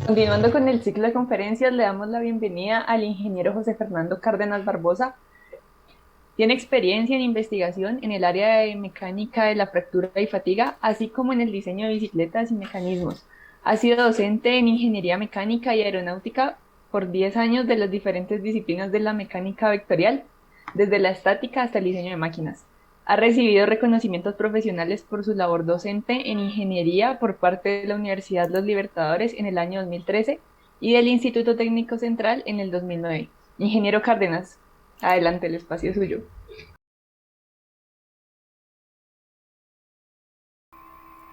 Continuando con el ciclo de conferencias, le damos la bienvenida al ingeniero José Fernando Cárdenas Barbosa. Tiene experiencia en investigación en el área de mecánica de la fractura y fatiga, así como en el diseño de bicicletas y mecanismos. Ha sido docente en ingeniería mecánica y aeronáutica por 10 años de las diferentes disciplinas de la mecánica vectorial, desde la estática hasta el diseño de máquinas. Ha recibido reconocimientos profesionales por su labor docente en ingeniería por parte de la Universidad Los Libertadores en el año 2013 y del Instituto Técnico Central en el 2009. Ingeniero Cárdenas, adelante, el espacio es suyo.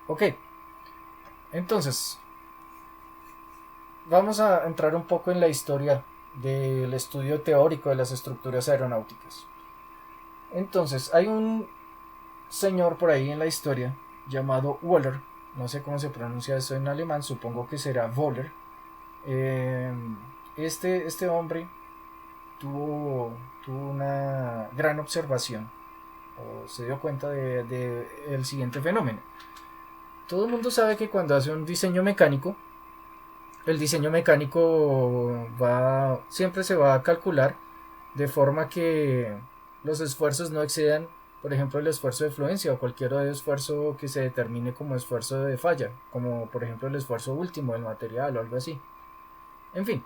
Ok, entonces vamos a entrar un poco en la historia del estudio teórico de las estructuras aeronáuticas. Entonces, hay un señor por ahí en la historia llamado Wöhler, no sé cómo se pronuncia eso en alemán, supongo que será Wöhler. Eh, este hombre tuvo una gran observación, o se dio cuenta de el siguiente fenómeno. Todo el mundo sabe que cuando hace un diseño mecánico, el diseño mecánico siempre se va a calcular de forma que los esfuerzos no excedan, por ejemplo, el esfuerzo de fluencia o cualquier otro esfuerzo que se determine como esfuerzo de falla, como por ejemplo el esfuerzo último del material o algo así. En fin,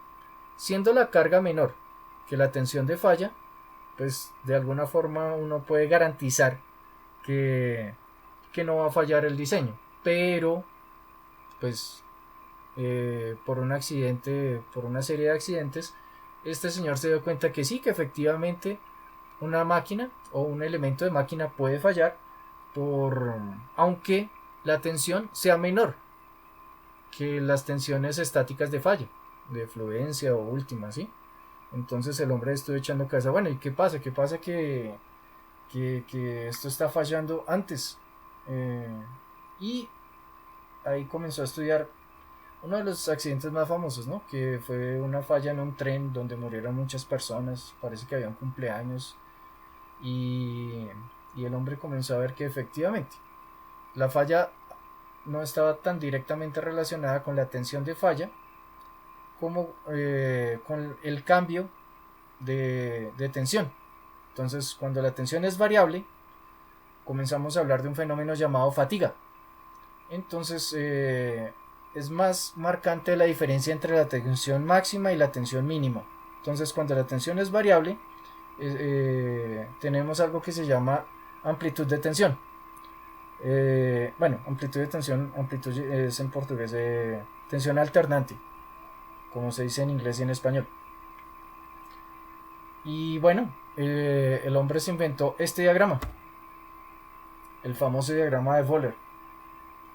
siendo la carga menor que la tensión de falla, pues de alguna forma uno puede garantizar que, que no va a fallar el diseño. Pero, pues por un accidente, por una serie de accidentes, este señor se dio cuenta que sí, que efectivamente una máquina o un elemento de máquina puede fallar por aunque la tensión sea menor que las tensiones estáticas de falla, de fluencia o última, ¿sí? Entonces el hombre estuvo echando cabeza, bueno, ¿y qué pasa? ¿Qué pasa que esto está fallando antes? Eh, y ahí comenzó a estudiar uno de los accidentes más famosos, ¿no? Que fue una falla en un tren donde murieron muchas personas, parece que había un cumpleaños, y, y el hombre comenzó a ver que efectivamente la falla no estaba tan directamente relacionada con la tensión de falla como con el cambio de tensión. Entonces, cuando la tensión es variable, comenzamos a hablar de un fenómeno llamado fatiga. Entonces, es más marcante la diferencia entre la tensión máxima y la tensión mínima. Entonces, cuando la tensión es variable, tenemos algo que se llama amplitud de tensión. Bueno, amplitud de tensión, amplitud es en portugués tensión alternante, como se dice en inglés y en español. Y bueno, el hombre se inventó este diagrama, el famoso diagrama de Wöhler,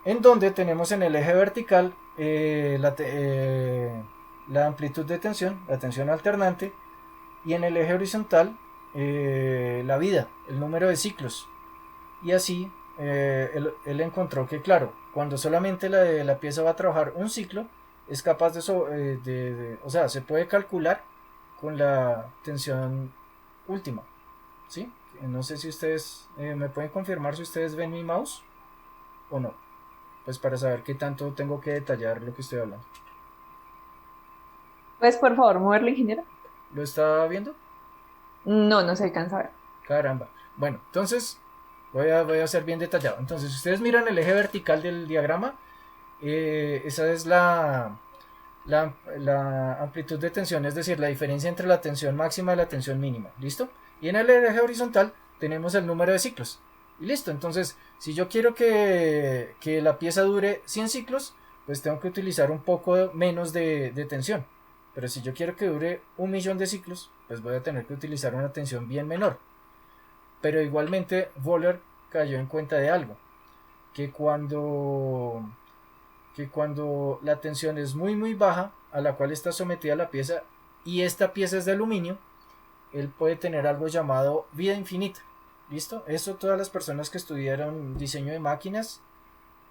en donde tenemos en el eje vertical la amplitud de tensión, la tensión alternante, y en el eje horizontal la vida, el número de ciclos. Y así él encontró que, claro, cuando solamente la pieza va a trabajar un ciclo, es capaz o sea, se puede calcular con la tensión última, ¿sí? No sé si ustedes me pueden confirmar si ustedes ven mi mouse o no, pues para saber qué tanto tengo que detallar lo que estoy hablando. ¿Puedes, por favor, moverlo, ingeniero? ¿Lo está viendo? No, no se alcanza a ver. Caramba. Bueno, entonces voy a ser bien detallado. Entonces, si ustedes miran el eje vertical del diagrama, esa es la amplitud de tensión, es decir, la diferencia entre la tensión máxima y la tensión mínima. ¿Listo? Y en el eje horizontal tenemos el número de ciclos. Y listo. Entonces, si yo quiero que la pieza dure 100 ciclos, pues tengo que utilizar un poco menos de tensión. Pero si yo quiero que dure 1 millón de ciclos, pues voy a tener que utilizar una tensión bien menor. Pero igualmente, Wöhler cayó en cuenta de algo, que cuando la tensión es muy muy baja a la cual está sometida la pieza y esta pieza es de aluminio, él puede tener algo llamado vida infinita. ¿Listo? Eso todas las personas que estudiaron diseño de máquinas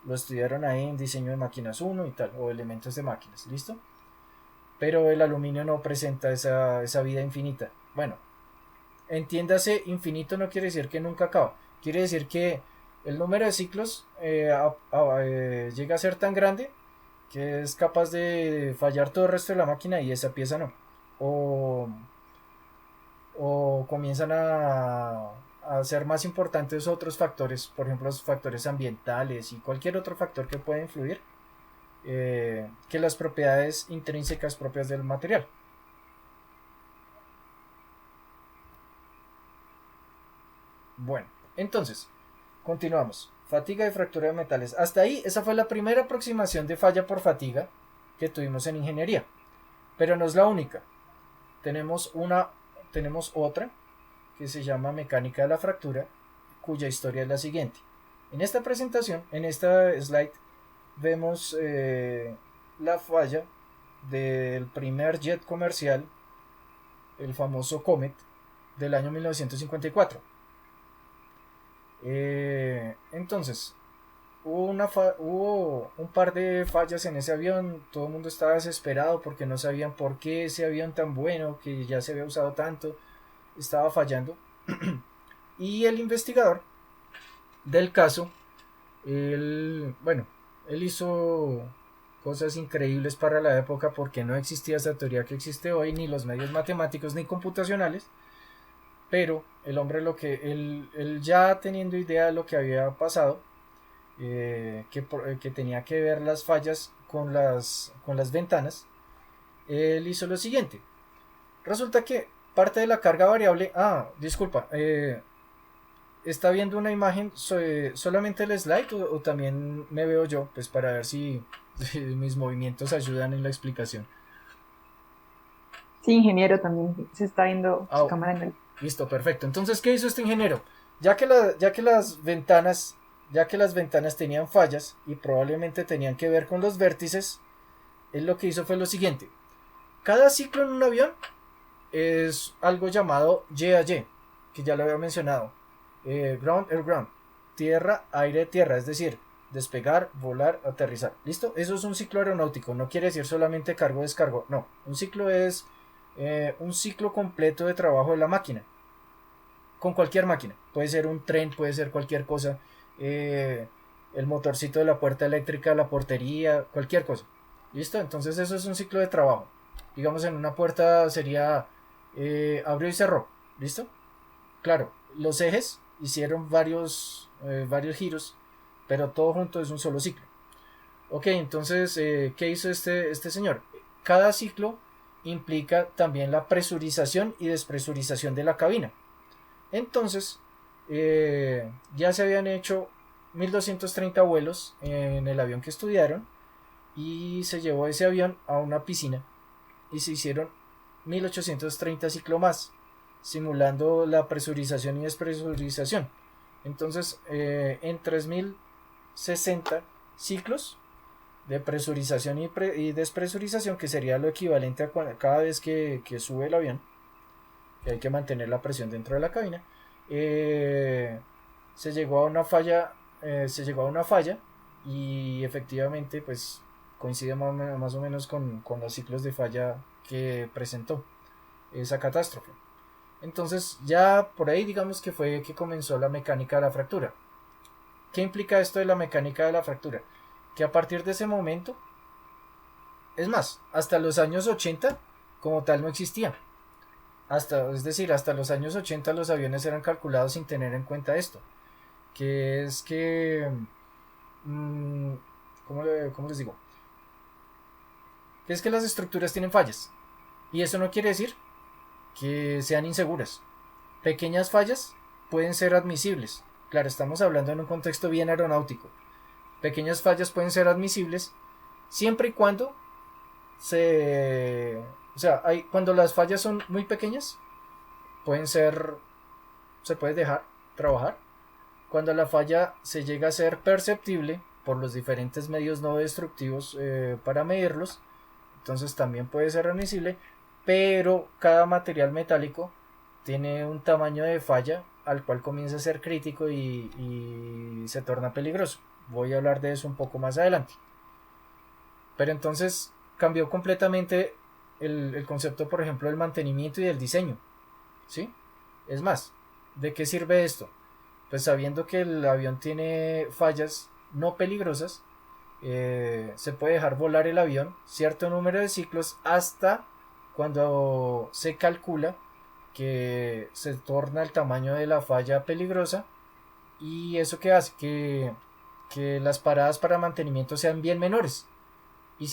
lo estudiaron ahí en diseño de máquinas uno y tal, o elementos de máquinas. ¿Listo? Pero el aluminio no presenta esa vida infinita. Bueno, entiéndase, infinito no quiere decir que nunca acaba. Quiere decir que el número de ciclos llega a ser tan grande que es capaz de fallar todo el resto de la máquina y esa pieza no. O, o comienzan a ser más importantes otros factores, por ejemplo los factores ambientales y cualquier otro factor que pueda influir, que las propiedades intrínsecas propias del material. Bueno, entonces, continuamos. Fatiga y fractura de metales. Hasta ahí, esa fue la primera aproximación de falla por fatiga que tuvimos en ingeniería. Pero no es la única. Tenemos otra que se llama mecánica de la fractura, cuya historia es la siguiente. En esta presentación, en esta slide, vemos la falla del primer jet comercial, el famoso Comet, del año 1954. Entonces, hubo un par de fallas en ese avión, todo el mundo estaba desesperado porque no sabían por qué ese avión tan bueno, que ya se había usado tanto, estaba fallando. Y el investigador del caso, él hizo cosas increíbles para la época porque no existía esa teoría que existe hoy, ni los medios matemáticos ni computacionales. Pero el hombre, él ya teniendo idea de lo que había pasado, que tenía que ver las fallas con las ventanas, él hizo lo siguiente. Resulta que parte de la carga variable... disculpa, ¿está viendo una imagen solamente el slide o también me veo yo? Pues para ver si mis movimientos ayudan en la explicación. Sí, ingeniero, también se está viendo su cámara en el... Listo, perfecto. Entonces, ¿qué hizo este ingeniero? Ya que las ventanas tenían fallas y probablemente tenían que ver con los vértices, él lo que hizo fue lo siguiente. Cada ciclo en un avión es algo llamado Y-A-Y, que ya lo había mencionado. Ground, air, ground. Tierra, aire, tierra. Es decir, despegar, volar, aterrizar. ¿Listo? Eso es un ciclo aeronáutico. No quiere decir solamente cargo, descargo. No, un ciclo es un ciclo completo de trabajo de la máquina. Con cualquier máquina. Puede ser un tren, puede ser cualquier cosa. El motorcito de la puerta eléctrica, la portería, cualquier cosa. ¿Listo? Entonces eso es un ciclo de trabajo. Digamos, en una puerta sería abrió y cerró. ¿Listo? Claro, los ejes hicieron varios giros, pero todo junto es un solo ciclo. Ok, entonces, ¿qué hizo este señor? Cada ciclo implica también la presurización y despresurización de la cabina. Entonces, ya se habían hecho 1230 vuelos en el avión que estudiaron y se llevó ese avión a una piscina y se hicieron 1830 ciclos más, simulando la presurización y despresurización. Entonces, en 3060 ciclos de presurización y despresurización, que sería lo equivalente a cada vez que sube el avión, que hay que mantener la presión dentro de la cabina, se llegó a una falla y efectivamente pues coincide más o menos con los ciclos de falla que presentó esa catástrofe. Entonces ya por ahí digamos que fue que comenzó la mecánica de la fractura. ¿Qué implica esto de la mecánica de la fractura? Que a partir de ese momento, es más, hasta los años 80 como tal no existía. Es decir, hasta los años 80 los aviones eran calculados sin tener en cuenta esto. Que es que... ¿cómo les digo? Que es que las estructuras tienen fallas. Y eso no quiere decir que sean inseguras. Pequeñas fallas pueden ser admisibles. Claro, estamos hablando en un contexto bien aeronáutico. Pequeñas fallas pueden ser admisibles siempre y cuando cuando las fallas son muy pequeñas, se puede dejar trabajar. Cuando la falla se llega a ser perceptible por los diferentes medios no destructivos para medirlos, entonces también puede ser admisible, pero cada material metálico tiene un tamaño de falla al cual comienza a ser crítico y se torna peligroso. Voy a hablar de eso un poco más adelante. Pero entonces cambió completamente el concepto, por ejemplo, del mantenimiento y del diseño. ¿Sí? Es más, ¿de qué sirve esto? Pues sabiendo que el avión tiene fallas no peligrosas, se puede dejar volar el avión cierto número de ciclos hasta cuando se calcula que se torna el tamaño de la falla peligrosa, y eso que hace que las paradas para mantenimiento sean bien menores, y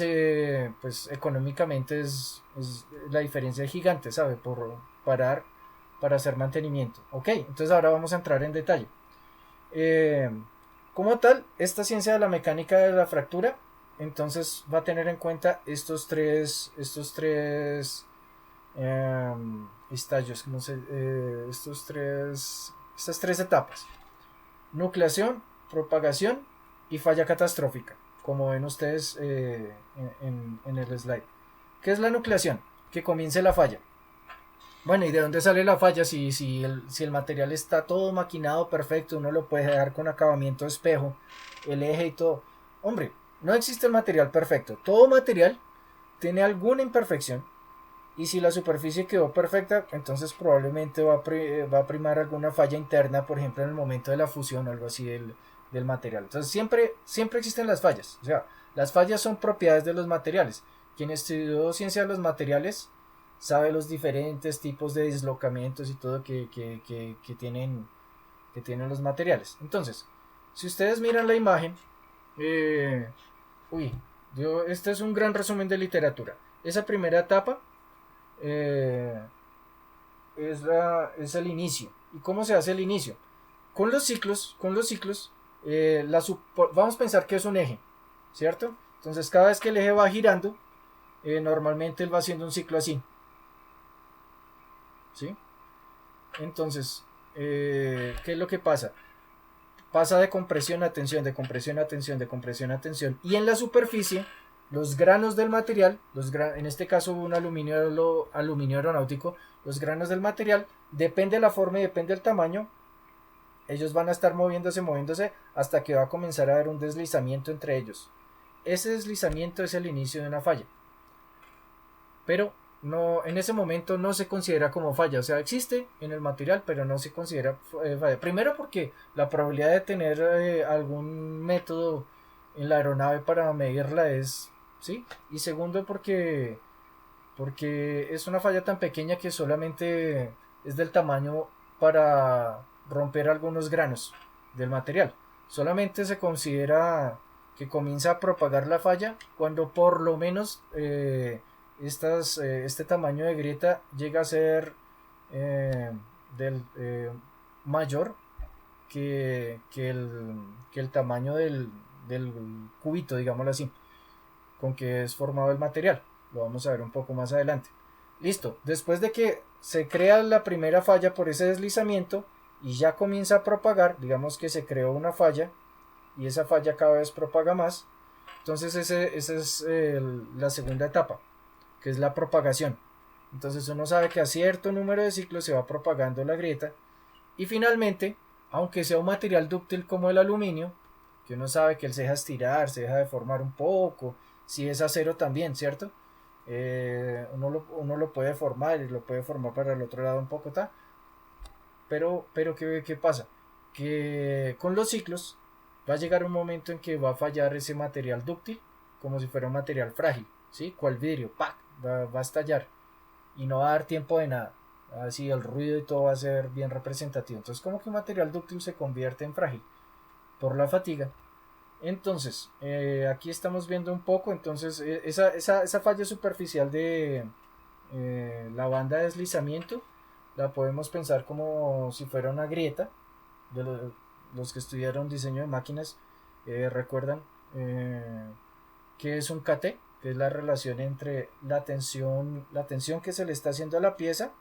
pues económicamente es la diferencia es gigante, ¿sabe? Por parar para hacer mantenimiento. Ok, entonces ahora vamos a entrar en detalle. Eh, como tal, esta ciencia de la mecánica de la fractura, entonces va a tener en cuenta estallos, no sé, estas tres etapas: nucleación, propagación y falla catastrófica, como ven ustedes en el slide. ¿Qué es la nucleación? Que comience la falla. Bueno, ¿y de dónde sale la falla? Si el material está todo maquinado perfecto, uno lo puede dejar con acabamiento de espejo, el eje y todo. Hombre, no existe el material perfecto. Todo material tiene alguna imperfección, y si la superficie quedó perfecta, entonces probablemente va a primar alguna falla interna, por ejemplo en el momento de la fusión o algo así del material. Entonces siempre existen las fallas. O sea, las fallas son propiedades de los materiales. Quien estudió ciencia de los materiales sabe los diferentes tipos de dislocamientos y todo que tienen los materiales. Entonces, si ustedes miran la imagen, eh, uy, este es un gran resumen de literatura. Esa primera etapa eh, es el inicio. ¿Y cómo se hace el inicio? Con los ciclos, vamos a pensar que es un eje, ¿cierto? Entonces cada vez que el eje va girando, normalmente él va haciendo un ciclo así, ¿sí? Entonces, ¿qué es lo que pasa? Pasa de compresión a tensión, de compresión a tensión, de compresión a tensión. Y en la superficie, los granos del material, en este caso un aluminio aeronáutico, los granos del material, depende de la forma y depende del tamaño, ellos van a estar moviéndose, hasta que va a comenzar a haber un deslizamiento entre ellos. Ese deslizamiento es el inicio de una falla. Pero no, en ese momento no se considera como falla, o sea, existe en el material, pero no se considera falla. Primero porque la probabilidad de tener algún método en la aeronave para medirla es, ¿sí? Y segundo porque es una falla tan pequeña que solamente es del tamaño para romper algunos granos del material. Solamente se considera que comienza a propagar la falla cuando por lo menos este tamaño de grieta llega a ser eh, mayor que el tamaño del cubito, digámoslo así, con que es formado el material. Lo vamos a ver un poco más adelante. Listo, después de que se crea la primera falla por ese deslizamiento y ya comienza a propagar, digamos que se creó una falla y esa falla cada vez propaga más, entonces esa es la segunda etapa, que es la propagación. Entonces uno sabe que a cierto número de ciclos se va propagando la grieta, y finalmente, aunque sea un material dúctil como el aluminio, que uno sabe que él se deja estirar, se deja deformar un poco, si es acero también, ¿cierto? Uno lo puede formar, y lo puede formar para el otro lado un poco, ¿tá? Pero ¿qué pasa? Que con los ciclos va a llegar un momento en que va a fallar ese material dúctil como si fuera un material frágil, ¿sí? Cual vidrio, ¡pac! Va a estallar y no va a dar tiempo de nada. Así el ruido y todo va a ser bien representativo. Entonces, como que un material dúctil se convierte en frágil por la fatiga. Entonces, aquí estamos viendo un poco, entonces, esa falla superficial de la banda de deslizamiento la podemos pensar como si fuera una grieta. Los que estudiaron diseño de máquinas recuerdan que es un KT, que es la relación entre la tensión que se le está haciendo a la pieza,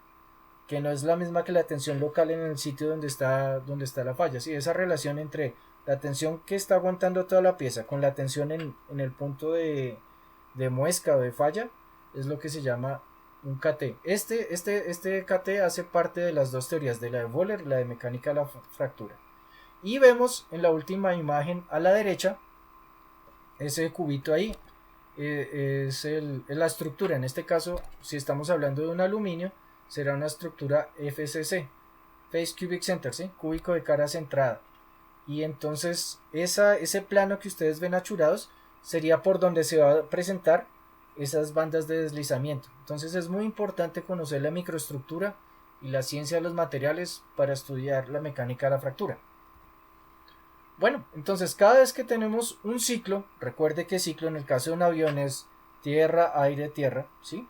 que no es la misma que la tensión local en el sitio donde está la falla. Sí, esa relación entre la tensión que está aguantando toda la pieza con la tensión en el punto de muesca o de falla es lo que se llama un KT. Este KT hace parte de las dos teorías, de la de Wöhler y la de mecánica de la fractura. Y vemos en la última imagen a la derecha, ese cubito ahí, es la estructura. En este caso, si estamos hablando de un aluminio, será una estructura FCC, Face Cubic Center, ¿sí? Cúbico de cara centrada. Y entonces ese plano que ustedes ven achurados sería por donde se va a presentar esas bandas de deslizamiento. Entonces es muy importante conocer la microestructura y la ciencia de los materiales para estudiar la mecánica de la fractura. Bueno, entonces cada vez que tenemos un ciclo, recuerde que ciclo en el caso de un avión es tierra, aire, tierra, ¿sí?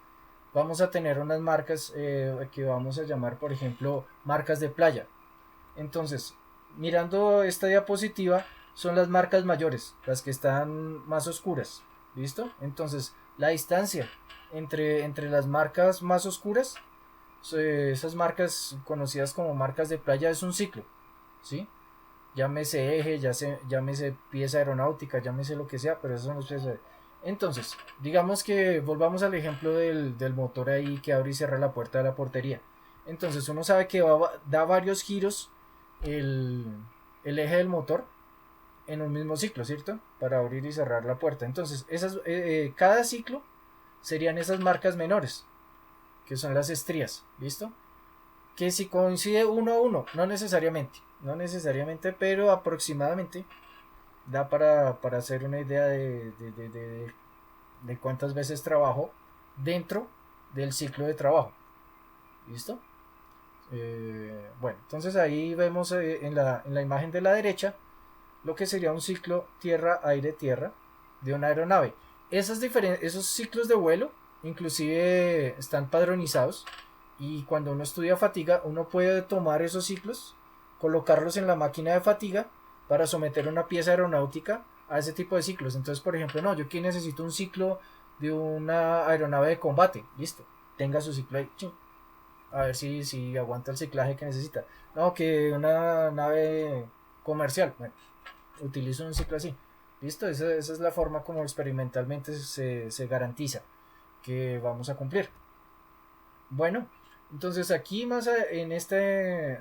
Vamos a tener unas marcas que vamos a llamar, por ejemplo, marcas de playa. Entonces, mirando esta diapositiva, son las marcas mayores, las que están más oscuras, ¿listo? Entonces, la distancia entre las marcas más oscuras, esas marcas conocidas como marcas de playa, es un ciclo, ¿sí? Llámese eje, llámese pieza aeronáutica, llámese lo que sea, pero esos son los piezas. Entonces, digamos que volvamos al ejemplo del motor ahí que abre y cierra la puerta de la portería. Entonces uno sabe que da varios giros el eje del motor en un mismo ciclo, ¿cierto? Para abrir y cerrar la puerta. Entonces, cada ciclo serían esas marcas menores, que son las estrías, ¿listo? Que si coincide uno a uno, no necesariamente, pero aproximadamente da para hacer una idea de cuántas veces trabajo dentro del ciclo de trabajo. ¿Listo? Bueno, entonces ahí vemos en la imagen de la derecha lo que sería un ciclo tierra, aire, tierra de una aeronave. Esos ciclos de vuelo inclusive están padronizados, y cuando uno estudia fatiga uno puede tomar esos ciclos, colocarlos en la máquina de fatiga para someter una pieza aeronáutica a ese tipo de ciclos. Entonces, por ejemplo, no, yo aquí necesito un ciclo de una aeronave de combate, listo, tenga su ciclo ahí, a ver si aguanta el ciclaje que necesita. No, que una nave comercial, bueno, utilizo un ciclo así, listo, esa es la forma como experimentalmente se garantiza que vamos a cumplir. Bueno, entonces aquí en esta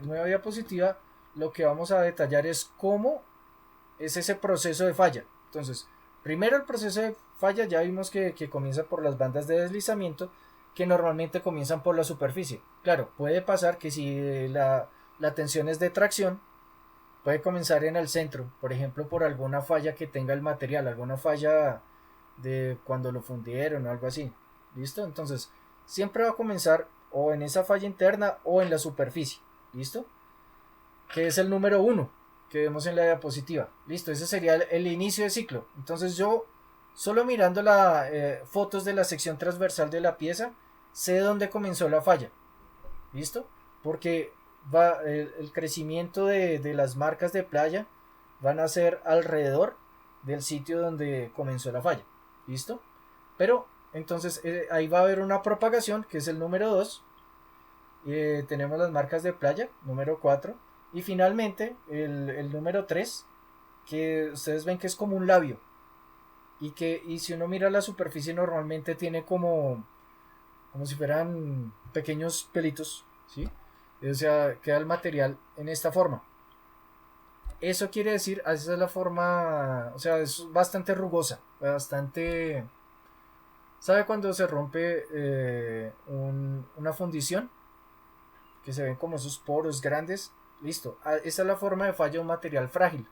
nueva diapositiva lo que vamos a detallar es cómo es ese proceso de falla. Entonces, primero el proceso de falla ya vimos que comienza por las bandas de deslizamiento, que normalmente comienzan por la superficie. Claro, puede pasar que si la tensión es de tracción, puede comenzar en el centro, por ejemplo por alguna falla que tenga el material, alguna falla de cuando lo fundieron o algo así. ¿Listo? Entonces, siempre va a comenzar o en esa falla interna o en la superficie. ¿Listo? Que es el número 1 que vemos en la diapositiva. Listo, ese sería el inicio de ciclo. Entonces yo, solo mirando las fotos de la sección transversal de la pieza, sé dónde comenzó la falla. ¿Listo? Porque el crecimiento de las marcas de playa van a ser alrededor del sitio donde comenzó la falla. ¿Listo? Pero entonces ahí va a haber una propagación, que es el número 2. Tenemos las marcas de playa, número 4. Y finalmente el número 3, que ustedes ven que es como un labio. Y si uno mira la superficie normalmente tiene como si fueran pequeños pelitos, ¿sí? O sea, queda el material en esta forma. Eso quiere decir, esa es la forma, o sea, es bastante rugosa, bastante... ¿Sabe cuando se rompe una fundición? Que se ven como esos poros grandes. Listo, esa es la forma de falla de un material frágil.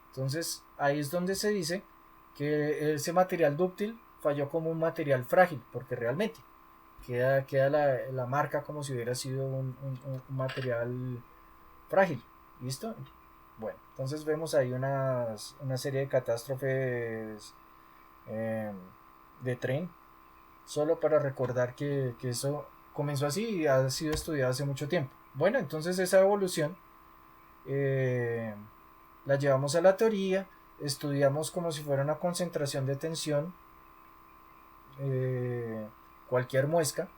Entonces ahí es donde se dice que ese material dúctil falló como un material frágil, porque realmente queda la marca como si hubiera sido un material frágil. ¿Listo? Bueno, entonces vemos ahí una serie de catástrofes de tren, solo para recordar que eso comenzó así y ha sido estudiado hace mucho tiempo. Bueno, entonces esa evolución la llevamos a la teoría, estudiamos como si fuera una concentración de tensión, cualquier muesca,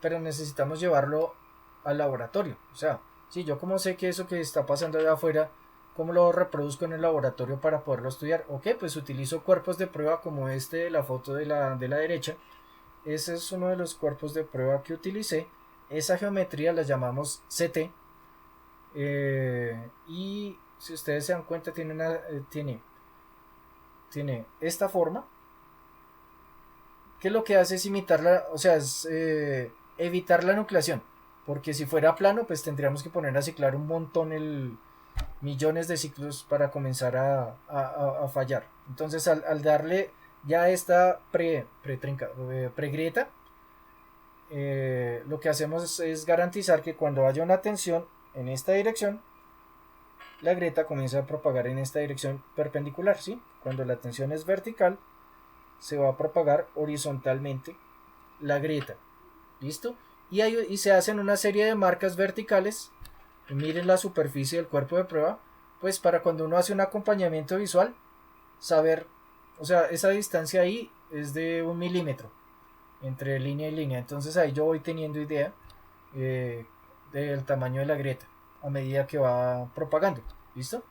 pero necesitamos llevarlo al laboratorio. O sea, si yo como sé que eso que está pasando allá afuera, ¿cómo lo reproduzco en el laboratorio para poderlo estudiar? Ok, pues utilizo cuerpos de prueba como este de la foto de la derecha. Ese es uno de los cuerpos de prueba que utilicé. Esa geometría la llamamos CT. Y si ustedes se dan cuenta tiene esta forma, que lo que hace es imitarla, o sea, es evitar la nucleación, porque si fuera plano pues tendríamos que poner a ciclar un montón millones de ciclos para comenzar a fallar. Entonces al darle ya esta pregrieta, lo que hacemos es garantizar que cuando haya una tensión en esta dirección, la grieta comienza a propagar en esta dirección perpendicular, ¿sí? Cuando la tensión es vertical, se va a propagar horizontalmente la grieta, ¿listo? Y se hacen una serie de marcas verticales. Miren la superficie del cuerpo de prueba, pues para cuando uno hace un acompañamiento visual, saber, o sea, esa distancia ahí es de 1 milímetro entre línea y línea. Entonces ahí yo voy teniendo idea del tamaño de la grieta a medida que va propagando. ¿Listo?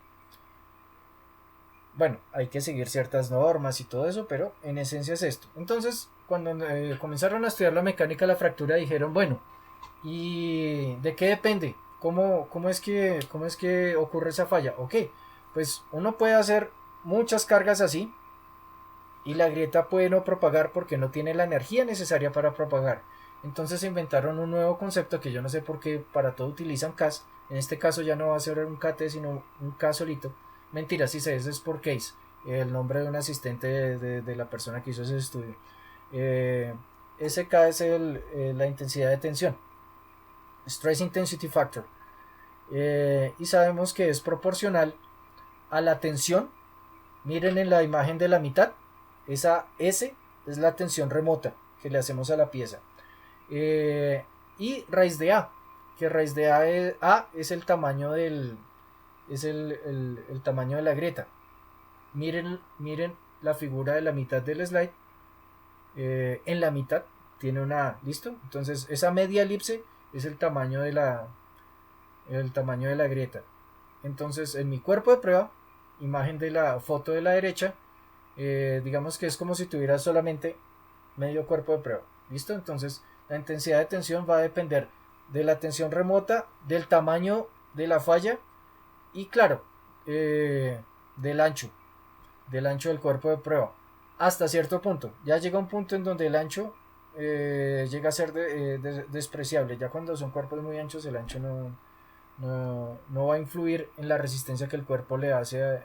Bueno, hay que seguir ciertas normas y todo eso, pero en esencia es esto. Entonces, cuando comenzaron a estudiar la mecánica de la fractura, dijeron, bueno, ¿y de qué depende? ¿Cómo es que ocurre esa falla? Ok, pues uno puede hacer muchas cargas así y la grieta puede no propagar porque no tiene la energía necesaria para propagar. Entonces se inventaron un nuevo concepto que yo no sé por qué para todo utilizan CAS. En este caso ya no va a ser un KT sino un K solito. Mentira, sí sé, ese es por case, el nombre de un asistente de la persona que hizo ese estudio. SK es la intensidad de tensión, Stress Intensity Factor, y sabemos que es proporcional a la tensión. Miren en la imagen de la mitad, esa S es la tensión remota que le hacemos a la pieza, y raíz de A, que raíz de A es el tamaño el tamaño de la grieta. Miren la figura de la mitad del slide. En la mitad tiene una A, ¿listo? Entonces esa media elipse es el tamaño de la grieta. Entonces en mi cuerpo de prueba, imagen de la foto de la derecha, digamos que es como si tuviera solamente medio cuerpo de prueba, ¿listo? Entonces la intensidad de tensión va a depender de la tensión remota, del tamaño de la falla y claro, del ancho del cuerpo de prueba hasta cierto punto. Ya llega un punto en donde el ancho llega a ser despreciable. Ya cuando son cuerpos muy anchos, el ancho no va a influir en la resistencia que el cuerpo le hace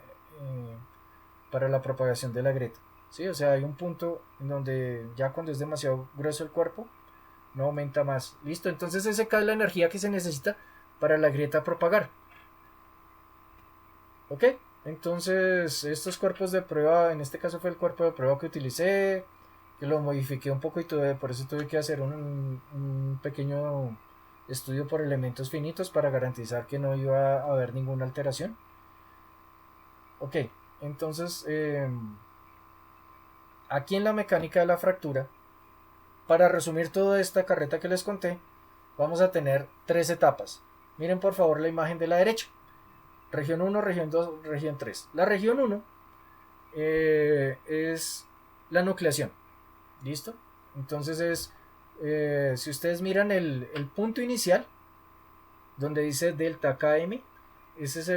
para la propagación de la grieta, ¿sí? O sea, hay un punto en donde ya cuando es demasiado grueso el cuerpo no aumenta más. Listo, entonces ese es la energía que se necesita para la grieta propagar. Ok, entonces estos cuerpos de prueba, en este caso fue el cuerpo de prueba que utilicé, que lo modifiqué un poco y por eso tuve que hacer un pequeño estudio por elementos finitos para garantizar que no iba a haber ninguna alteración. Ok, entonces aquí en la mecánica de la fractura, para resumir toda esta carreta que les conté, vamos a tener 3 etapas. Miren por favor la imagen de la derecha. Región 1, región 2, región 3. La región 1 es la nucleación. ¿Listo? Entonces si ustedes miran el punto inicial, donde dice delta Km, ese es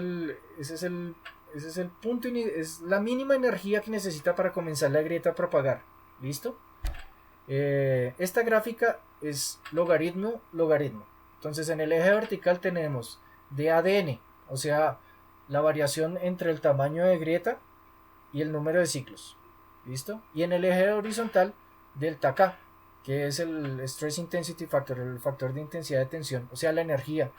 el punto, es la mínima energía que necesita para comenzar la grieta a propagar. ¿Listo? Esta gráfica es logaritmo. Entonces en el eje vertical tenemos DADN, o sea, la variación entre el tamaño de grieta y el número de ciclos. ¿Listo? Y en el eje horizontal, delta K, que es el Stress Intensity Factor, el factor de intensidad de tensión, o sea, la energía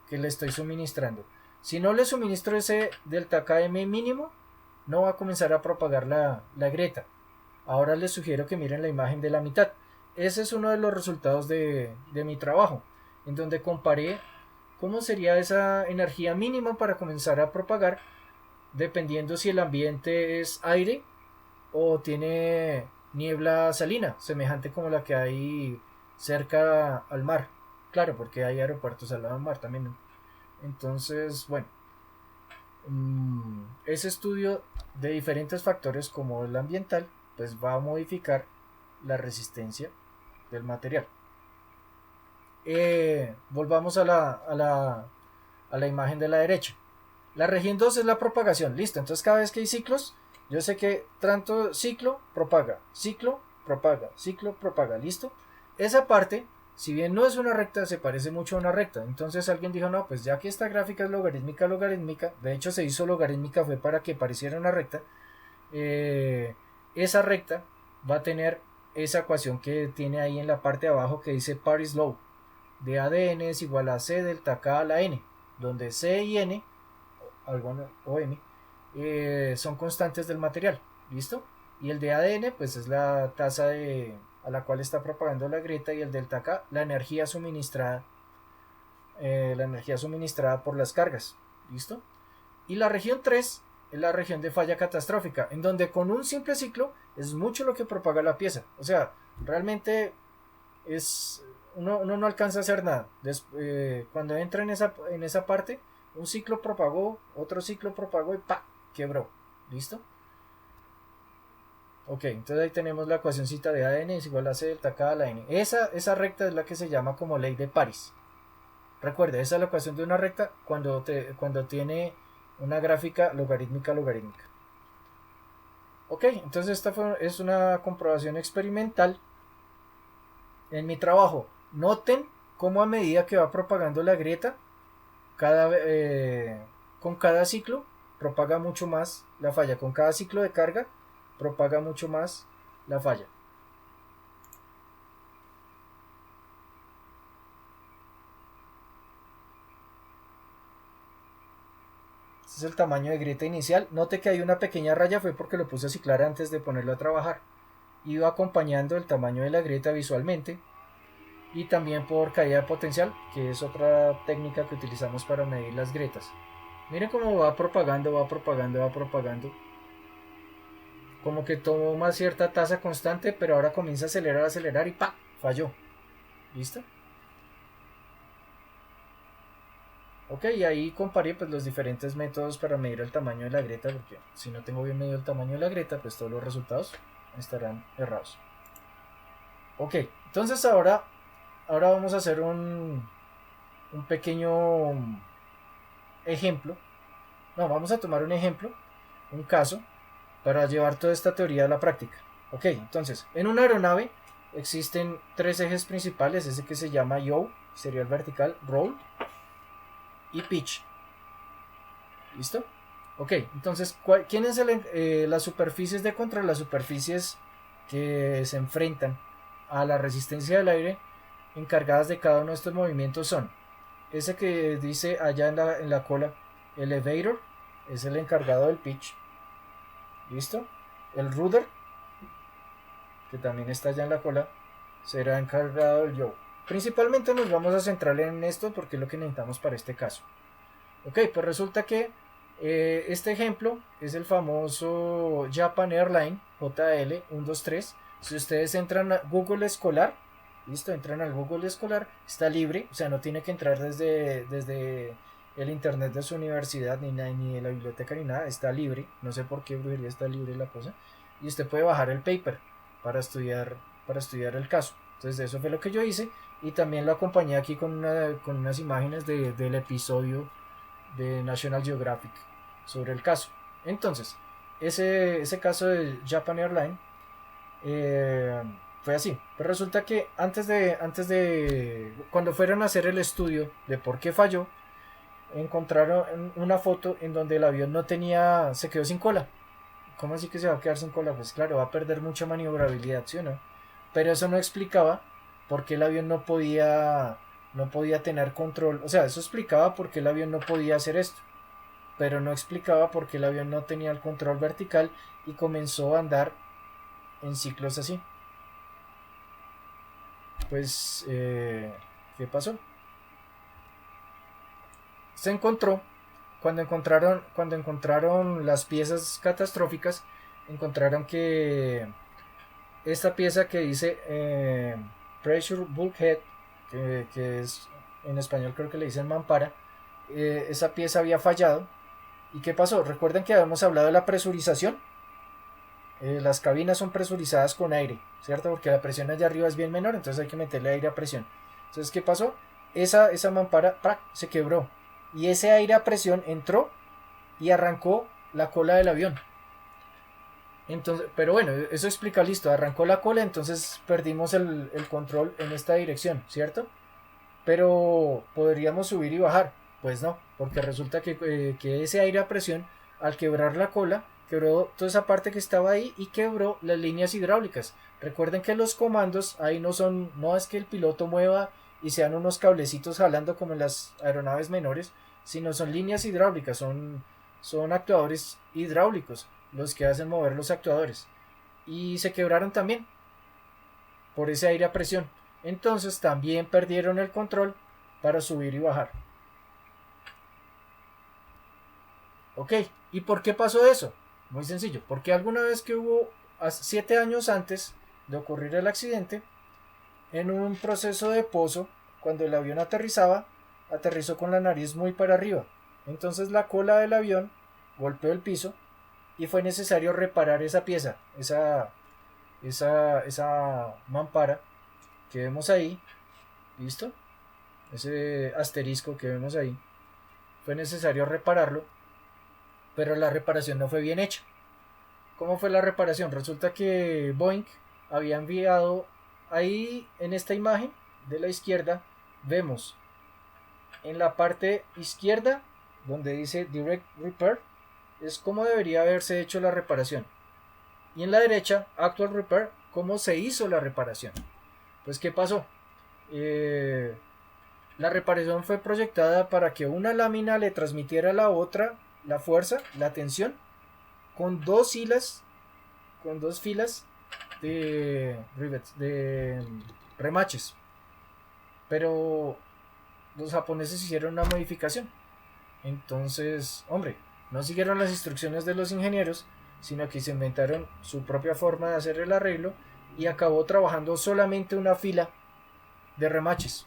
que le estoy suministrando. Si no le suministro ese delta Km mínimo, no va a comenzar a propagar la grieta. Ahora les sugiero que miren la imagen de la mitad. Ese es uno de los resultados de mi trabajo, en donde comparé cómo sería esa energía mínima para comenzar a propagar, dependiendo si el ambiente es aire o tiene niebla salina, semejante como la que hay cerca al mar. Claro, porque hay aeropuertos al lado del mar también. Entonces, bueno, ese estudio de diferentes factores como el ambiental, pues va a modificar la resistencia del material. Volvamos a la imagen de la derecha. La región 2 es la propagación. Listo, entonces cada vez que hay ciclos, yo sé que tanto ciclo propaga, ciclo propaga, ciclo propaga. Listo. Esa parte Si bien no es una recta, se parece mucho a una recta. Entonces alguien dijo, no, pues ya que esta gráfica es logarítmica, de hecho se hizo logarítmica fue para que pareciera una recta, esa recta va a tener esa ecuación que tiene ahí en la parte de abajo que dice Paris Law, de AdN es igual a C delta K a la N, donde C y N, o M, son constantes del material, ¿listo? Y el de AdN pues es la tasa a la cual está propagando la grieta, y el delta K la energía suministrada por las cargas, ¿listo? Y la región 3 es la región de falla catastrófica, en donde con un simple ciclo es mucho lo que propaga la pieza. O sea, realmente uno no alcanza a hacer nada. Cuando entra en esa parte, un ciclo propagó, otro ciclo propagó y ¡pa! Quebró. ¿Listo? Ok, entonces ahí tenemos la ecuacióncita de AdN es igual a C delta K a la N. Esa recta es la que se llama como ley de París. Recuerda, esa es la ecuación de una recta cuando tiene una gráfica logarítmica. Ok, entonces esta es una comprobación experimental. En mi trabajo, noten cómo a medida que va propagando la grieta, con cada ciclo propaga mucho más la falla. Con cada ciclo de carga propaga mucho más la falla. Este es el tamaño de grieta inicial. Note que hay una pequeña raya, fue porque lo puse a ciclar antes de ponerlo a trabajar. Iba acompañando el tamaño de la grieta visualmente, y también por caída de potencial, que es otra técnica que utilizamos para medir las grietas. Miren cómo va propagando. Como que toma cierta tasa constante, pero ahora comienza a acelerar y ¡pa! Falló. ¿Listo? Ok, y ahí comparé pues los diferentes métodos para medir el tamaño de la grieta, porque si no tengo bien medido el tamaño de la grieta, pues todos los resultados estarán errados. Ok, entonces ahora vamos a hacer un pequeño ejemplo. No, vamos a tomar un ejemplo, un caso, para llevar toda esta teoría a la práctica. Ok, entonces, en una aeronave existen tres ejes principales, ese que se llama yaw, sería el vertical, roll y pitch. ¿Listo? Ok, entonces, ¿quiénes son las superficies de control? Las superficies que se enfrentan a la resistencia del aire encargadas de cada uno de estos movimientos son ese que dice allá en la cola, elevator, es el encargado del pitch. ¿Listo? El rudder, que también está allá en la cola, será encargado del yaw. Principalmente nos vamos a centrar en esto porque es lo que necesitamos para este caso. Ok, pues resulta que este ejemplo es el famoso Japan Airlines JL 123. Si ustedes entran a Google Escolar, listo, entran al Google Escolar, está libre, o sea, no tiene que entrar desde el internet de su universidad ni de la biblioteca ni nada, está libre. No sé por qué brujería está libre la cosa. Y usted puede bajar el paper para estudiar el caso. Entonces eso fue lo que yo hice, y también lo acompañé aquí con unas imágenes del episodio de National Geographic sobre el caso. Entonces, ese caso de Japan Airlines fue así. Pero resulta que antes de cuando fueron a hacer el estudio de por qué falló, encontraron una foto en donde el avión se quedó sin cola. ¿Cómo así que se va a quedar sin cola? Pues claro, va a perder mucha maniobrabilidad, ¿sí o no? Pero eso no explicaba por qué el avión no podía tener control. O sea, eso explicaba por qué el avión no podía hacer esto, pero no explicaba por qué el avión no tenía el control vertical y comenzó a andar en ciclos así. Pues, ¿qué pasó? Se encontró, cuando encontraron las piezas catastróficas, encontraron que esta pieza que dice Pressure Bulkhead, que es en español creo que le dicen mampara, esa pieza había fallado. ¿Y qué pasó? Recuerden que habíamos hablado de la presurización. Las cabinas son presurizadas con aire, ¿cierto? Porque la presión allá arriba es bien menor, entonces hay que meterle aire a presión. Entonces, ¿qué pasó? Esa mampara ¡prac! Se quebró, y ese aire a presión entró y arrancó la cola del avión. Entonces, pero bueno, eso explica, listo, arrancó la cola, entonces perdimos el control en esta dirección, ¿cierto? Pero podríamos subir y bajar. Pues no, porque resulta que ese aire a presión, al quebrar la cola, quebró toda esa parte que estaba ahí y quebró las líneas hidráulicas. Recuerden que los comandos ahí no son, no es que el piloto mueva y sean unos cablecitos jalando como en las aeronaves menores, sino son líneas hidráulicas, son actuadores hidráulicos los que hacen mover los actuadores. Y se quebraron también por ese aire a presión. Entonces también perdieron el control para subir y bajar. Ok, ¿y por qué pasó eso? Muy sencillo, porque alguna vez que hubo 7 años antes de ocurrir el accidente, en un proceso de pozo, cuando el avión aterrizaba, aterrizó con la nariz muy para arriba. Entonces la cola del avión golpeó el piso y fue necesario reparar esa pieza, esa mampara que vemos ahí, ¿listo? Ese asterisco que vemos ahí. Fue necesario repararlo, pero la reparación no fue bien hecha. ¿Cómo fue la reparación? Resulta que Boeing había enviado, ahí en esta imagen de la izquierda, vemos en la parte izquierda, donde dice Direct Repair, es cómo debería haberse hecho la reparación. Y en la derecha, Actual Repair, cómo se hizo la reparación. Pues, ¿qué pasó? La reparación fue proyectada para que una lámina le transmitiera a la otra la fuerza, la tensión, con dos hilas, con dos filas de rivets, de remaches. Pero los japoneses hicieron una modificación. Entonces, hombre, no siguieron las instrucciones de los ingenieros, sino que se inventaron su propia forma de hacer el arreglo y acabó trabajando solamente una fila de remaches.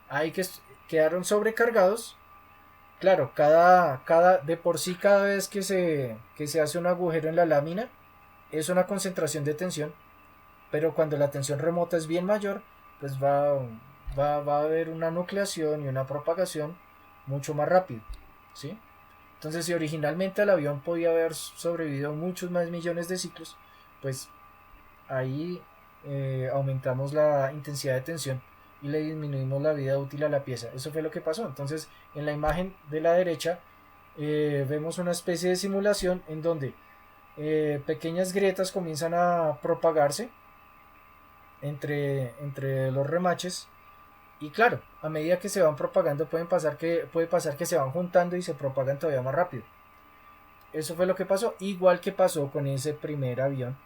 Ahí que quedaron sobrecargados. Claro, de por sí cada vez que se hace un agujero en la lámina es una concentración de tensión, pero cuando la tensión remota es bien mayor, pues va a haber una nucleación y una propagación mucho más rápido, ¿sí? Entonces, si originalmente el avión podía haber sobrevivido muchos más millones de ciclos, pues ahí aumentamos la intensidad de tensión y le disminuimos la vida útil a la pieza. Eso fue lo que pasó. Entonces, en la imagen de la derecha vemos una especie de simulación en donde pequeñas grietas comienzan a propagarse entre los remaches. Y claro, a medida que se van propagando puede pasar que se van juntando y se propagan todavía más rápido. Eso fue lo que pasó, igual que pasó con ese primer avión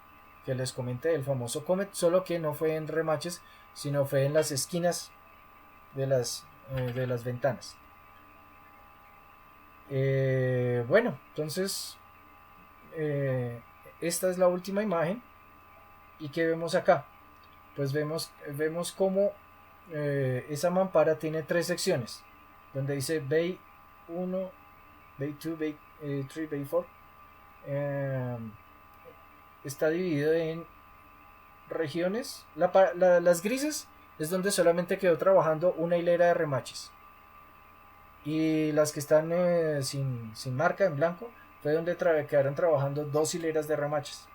que les comenté, el famoso Comet, solo que no fue en remaches, sino fue en las esquinas de las ventanas. Bueno, entonces esta es la última imagen. ¿Y qué vemos acá? Pues vemos cómo esa mampara tiene tres secciones, donde dice Bay 1, Bay 2, Bay 3, Bay 4. Está dividido en regiones. Las grises es donde solamente quedó trabajando una hilera de remaches. Y las que están sin marca, en blanco, fue donde quedaron trabajando dos hileras de remaches.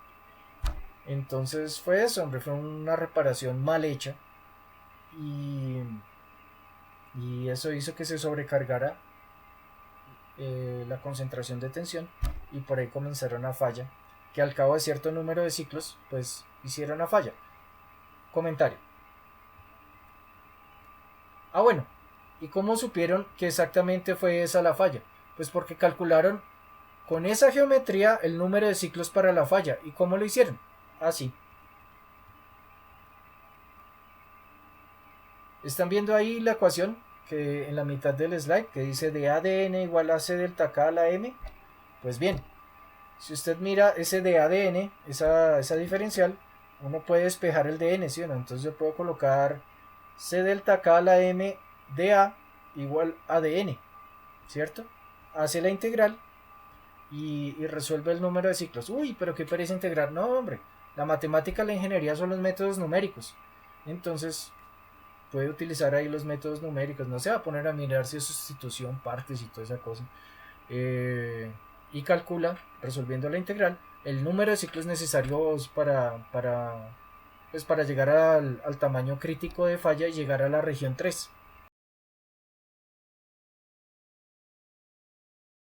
Entonces fue eso, hombre, fue una reparación mal hecha. Y eso hizo que se sobrecargara la concentración de tensión y por ahí comenzaron a falla, que al cabo de cierto número de ciclos pues hicieron a falla. Comentario. Bueno, ¿y cómo supieron que exactamente fue esa la falla? Pues porque calcularon con esa geometría el número de ciclos para la falla. ¿Y cómo lo hicieron? Así. Están viendo ahí la ecuación que en la mitad del slide que dice de ADN igual a C delta K a la M. Pues bien, si usted mira ese de ADN, esa diferencial, uno puede despejar el DN, ¿sí o no? Entonces yo puedo colocar C delta K a la M de A igual a DN, ¿cierto? Hace la integral y resuelve el número de ciclos. Uy, pero qué pereza integrar. No, hombre, la matemática y la ingeniería son los métodos numéricos. Entonces puede utilizar ahí los métodos numéricos. No se va a poner a mirar si es sustitución, partes y toda esa cosa. Y calcula, resolviendo la integral, el número de ciclos necesarios para llegar al tamaño crítico de falla y llegar a la región 3.